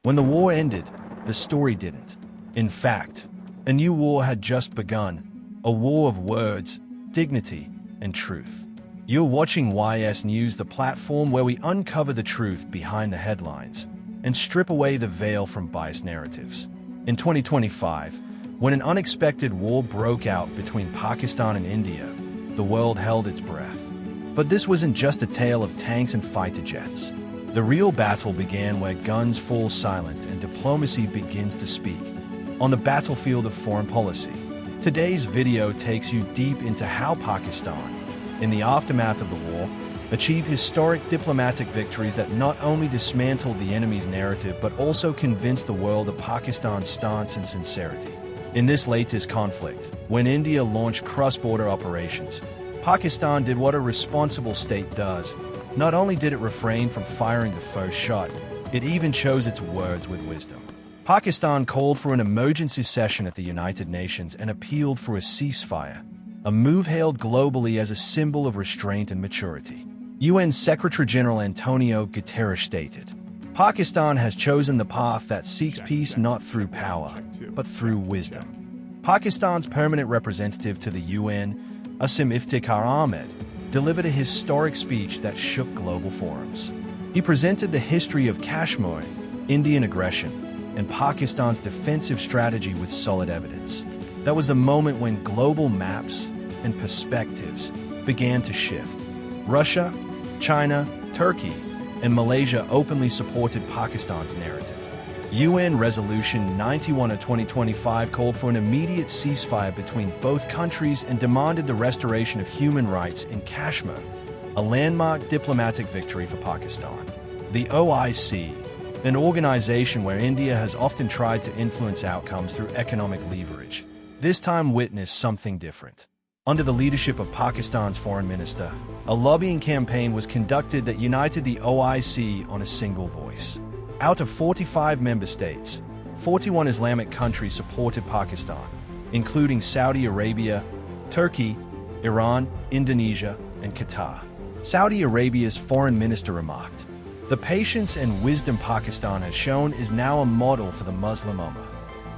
When the war ended, the story didn't. In fact, a new war had just begun, a war of words, dignity, and truth. You're watching YS News, the platform where we uncover the truth behind the headlines and strip away the veil from biased narratives. In 2025, when an unexpected war broke out between Pakistan and India, the world held its breath. But this wasn't just a tale of tanks and fighter jets. The real battle began where guns fall silent and diplomacy begins to speak. On the battlefield of foreign policy, today's video takes you deep into how Pakistan, in the aftermath of the war, achieved historic diplomatic victories that not only dismantled the enemy's narrative but also convinced the world of Pakistan's stance and sincerity. In this latest conflict, when India launched cross-border operations, Pakistan did what a responsible state does. Not only did it refrain from firing the first shot, it even chose its words with wisdom. Pakistan called for an emergency session at the United Nations and appealed for a ceasefire, a move hailed globally as a symbol of restraint and maturity. UN Secretary-General Antonio Guterres stated, "Pakistan has chosen the path that seeks peace not through power, but through wisdom." Pakistan's permanent representative to the UN, Asim Iftikhar Ahmed, delivered a historic speech that shook global forums. He presented the history of Kashmir, Indian aggression, and Pakistan's defensive strategy with solid evidence. That was the moment when global maps and perspectives began to shift. Russia, China, Turkey, and Malaysia openly supported Pakistan's narrative. UN Resolution 91 of 2025 called for an immediate ceasefire between both countries and demanded the restoration of human rights in Kashmir, a landmark diplomatic victory for Pakistan. The OIC, an organization where India has often tried to influence outcomes through economic leverage, this time witnessed something different. Under the leadership of Pakistan's foreign minister, a lobbying campaign was conducted that united the OIC on a single voice. Out of 45 member states, 41 Islamic countries supported Pakistan, including Saudi Arabia, Turkey, Iran, Indonesia, and Qatar. Saudi Arabia's foreign minister remarked, "The patience and wisdom Pakistan has shown is now a model for the Muslim Ummah."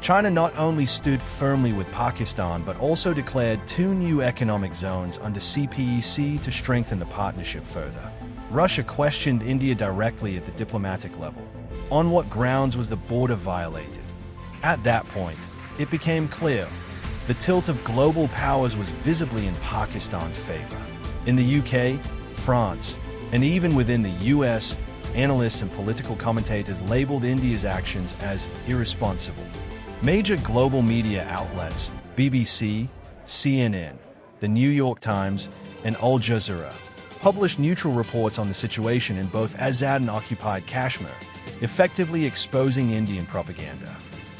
China not only stood firmly with Pakistan but also declared 2 new economic zones under CPEC to strengthen the partnership further. Russia questioned India directly at the diplomatic level. On what grounds was the border violated? At that point, it became clear the tilt of global powers was visibly in Pakistan's favor. In the UK, France, and even within the US, analysts and political commentators labeled India's actions as irresponsible. Major global media outlets, BBC, CNN, the New York Times, and Al Jazeera, published neutral reports on the situation in both Azad and occupied Kashmir, effectively exposing Indian propaganda.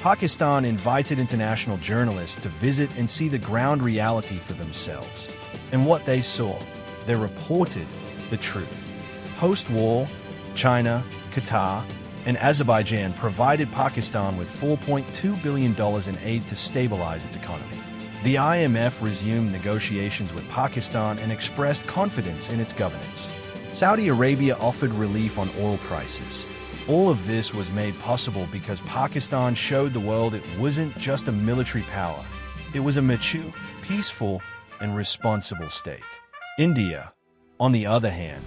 Pakistan invited international journalists to visit and see the ground reality for themselves. And what they saw, they reported the truth. Post-war, China, Qatar, and Azerbaijan provided Pakistan with $4.2 billion in aid to stabilize its economy. The IMF resumed negotiations with Pakistan and expressed confidence in its governance. Saudi Arabia offered relief on oil prices. All of this was made possible because Pakistan showed the world it wasn't just a military power. It was a mature, peaceful, and responsible state. India, on the other hand,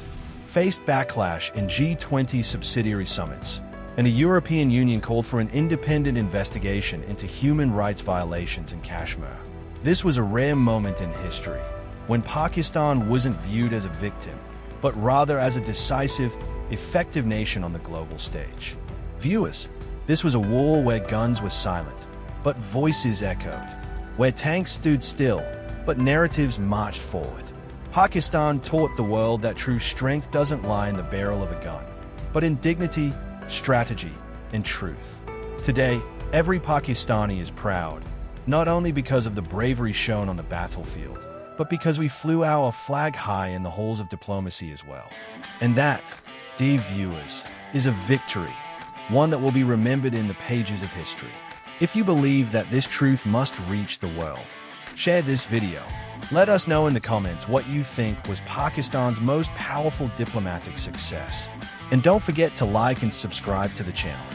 faced backlash in G20 subsidiary summits, and the European Union called for an independent investigation into human rights violations in Kashmir. This was a rare moment in history, when Pakistan wasn't viewed as a victim, but rather as a decisive, effective nation on the global stage. Viewers, this was a war where guns were silent, but voices echoed, where tanks stood still, but narratives marched forward. Pakistan taught the world that true strength doesn't lie in the barrel of a gun, but in dignity, strategy, and truth. Today, every Pakistani is proud, not only because of the bravery shown on the battlefield, but because we flew our flag high in the halls of diplomacy as well. And that, dear viewers, is a victory, one that will be remembered in the pages of history. If you believe that this truth must reach the world, share this video. Let us know in the comments what you think was Pakistan's most powerful diplomatic success. And don't forget to like and subscribe to the channel.